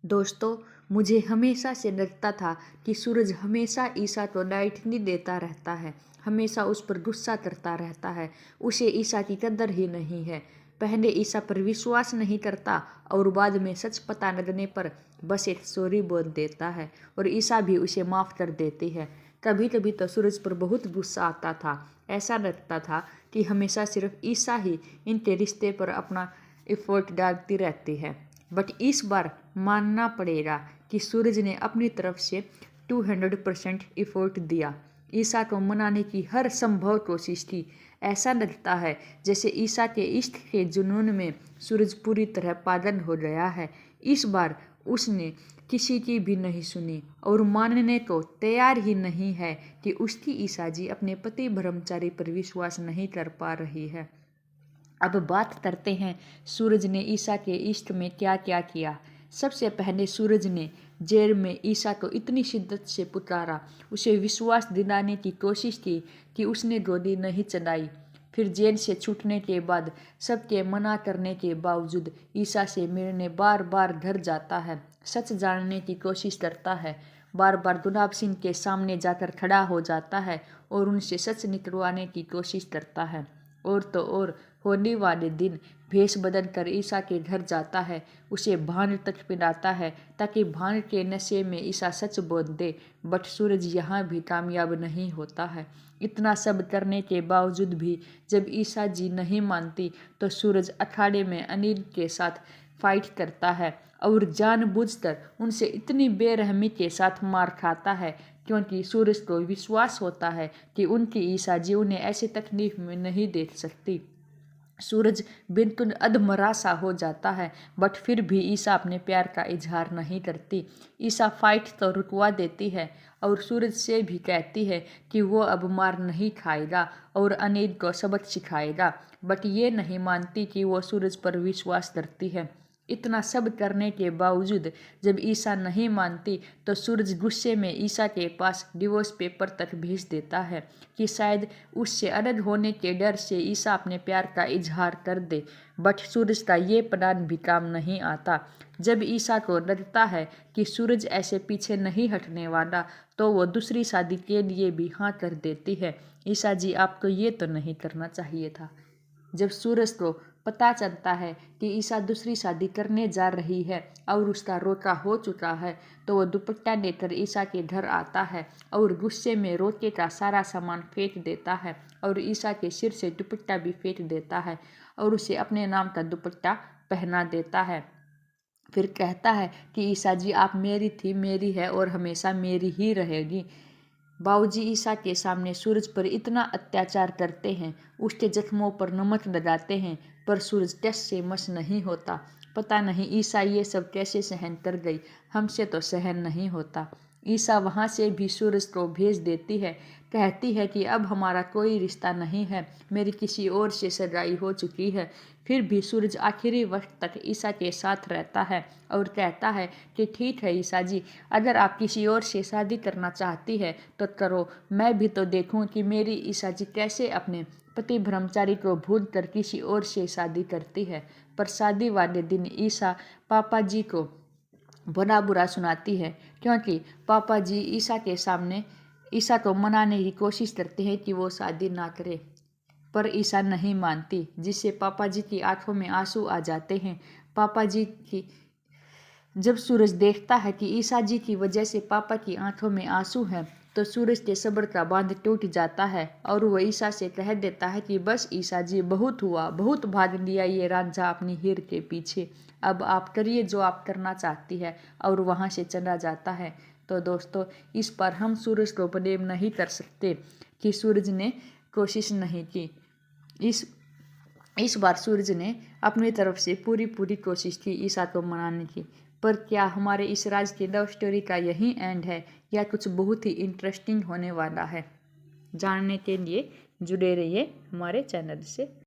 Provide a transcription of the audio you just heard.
दोस्तों, मुझे हमेशा से लगता था कि सूरज हमेशा ईसा को लाइट नहीं देता रहता है, हमेशा उस पर गुस्सा करता रहता है। उसे ईसा की कदर ही नहीं है। पहले ईसा पर विश्वास नहीं करता और बाद में सच पता लगने पर बस एक सॉरी बोल देता है और ईसा भी उसे माफ़ कर देती है। कभी कभी तो सूरज पर बहुत गुस्सा आता था। ऐसा लगता था कि हमेशा सिर्फ ईसा ही इनके रिश्ते पर अपना एफर्ट डालती रहती है। बट इस बार मानना पड़ेगा कि सूरज ने अपनी तरफ से 200% एफर्ट दिया। ईसा को मनाने की हर संभव कोशिश की। ऐसा लगता है जैसे ईसा के इश्क के जुनून में सूरज पूरी तरह पागल हो गया है। इस बार उसने किसी की भी नहीं सुनी और मानने को तैयार ही नहीं है कि उसकी ईसा जी अपने पति ब्रह्मचारी पर विश्वास नहीं कर पा रही है। अब बात करते हैं सूरज ने ईसा के इश्क में क्या क्या किया। सबसे पहले सूरज ने जेल में ईसा को इतनी शिद्दत से पुकारा, उसे विश्वास दिलाने की कोशिश की कि उसने गोली नहीं चलाई। फिर जेल से छूटने के बाद सबके मना करने के बावजूद ईसा से मिलने बार बार घर जाता है, सच जानने की कोशिश करता है, बार बार गुलाब सिंह के सामने जाकर खड़ा हो जाता है और उनसे सच निकलवाने की कोशिश करता है। और तो और होली वाले दिन भेष बदल कर ईसा के घर जाता है, उसे भांग तक पिलाता है ताकि भांग के नशे में ईसा सच बोल दे। बट सूरज यहाँ भी कामयाब नहीं होता है। इतना सब करने के बावजूद भी जब ईसा जी नहीं मानती तो सूरज अखाड़े में अनिल के साथ फाइट करता है और जानबूझकर उनसे इतनी बेरहमी के साथ मार खाता है क्योंकि सूरज को विश्वास होता है कि उनकी ईसा जी उन्हें ऐसी तकलीफ में नहीं देख सकती। सूरज बिल्कुल अधमरा सा हो जाता है बट फिर भी ईसा अपने प्यार का इजहार नहीं करती। ईसा फाइट तो रुकवा देती है और सूरज से भी कहती है कि वो अब मार नहीं खाएगा और अनिल को सबक सिखाएगा। बट ये नहीं मानती कि वो सूरज पर विश्वास करती है। इतना सब करने के बावजूद जब ईसा नहीं मानती तो सूरज गुस्से में ईसा के पास डिवोर्स पेपर तक भेज देता है कि शायद उससे अलग होने के डर से ईसा अपने प्यार का इजहार कर दे। बट सूरज का ये प्लान भी काम नहीं आता। जब ईसा को लगता है कि सूरज ऐसे पीछे नहीं हटने वाला तो वो दूसरी शादी के लिए भी हाँ कर देती है। ईसा जी, आपको ये तो नहीं करना चाहिए था। जब सूरज को पता चलता है कि ईसा दूसरी शादी करने जा रही है और उसका रोका हो चुका है तो वो दुपट्टा लेकर ईसा के घर आता है और गुस्से में रोके का सारा सामान फेंक देता है और ईसा के सिर से दुपट्टा भी फेंक देता है और उसे अपने नाम का दुपट्टा पहना देता है। फिर कहता है कि ईसा जी, आप मेरी थी, मेरी है और हमेशा मेरी ही रहेगी। बाबूजी ईसा के सामने सूरज पर इतना अत्याचार करते हैं, उसके जख्मों पर नमक लगाते हैं, पर सूरज टस से मस नहीं होता। पता नहीं ईसा ये सब कैसे सहन कर गई, हमसे तो सहन नहीं होता। ईसा वहाँ से भी सूरज को भेज देती है, कहती है कि अब हमारा कोई रिश्ता नहीं है, मेरी किसी और से सगाई हो चुकी है। फिर भी सूरज आखिरी वक्त तक ईसा के साथ रहता है और कहता है कि ठीक है ईसा जी, अगर आप किसी और से शादी करना चाहती है तो करो, मैं भी तो देखूं कि मेरी ईसा जी कैसे अपने पति ब्रह्मचारी को भूल कर किसी और से शादी करती है। पर शादी वाले दिन ईसा पापा जी को भला बुरा सुनाती है क्योंकि पापा जी ईसा के सामने ईसा को मनाने की कोशिश करते हैं कि वो शादी ना करे, पर ईसा नहीं मानती, जिससे पापा जी की आंखों में आंसू आ जाते हैं। पापा जी की जब सूरज देखता है कि ईसा जी की वजह से पापा की आंखों में आंसू हैं तो सूरज के सब्र का बांध टूट जाता है और वह ईसा से कह देता है कि बस ईसा जी, बहुत हुआ, बहुत भाग लिया ये रांझा अपनी हीर के पीछे, अब आप करिए जो आप करना चाहती है, और वहाँ से चला जाता है। तो दोस्तों, इस पर हम सूरज को ब्लेम नहीं कर सकते कि सूरज ने कोशिश नहीं की। इस बार सूरज ने अपनी तरफ से पूरी कोशिश की ईसा को मनाने की। पर क्या हमारे इस राज की लव स्टोरी का यही एंड है या कुछ बहुत ही इंटरेस्टिंग होने वाला है? जानने के लिए जुड़े रहिए हमारे चैनल से।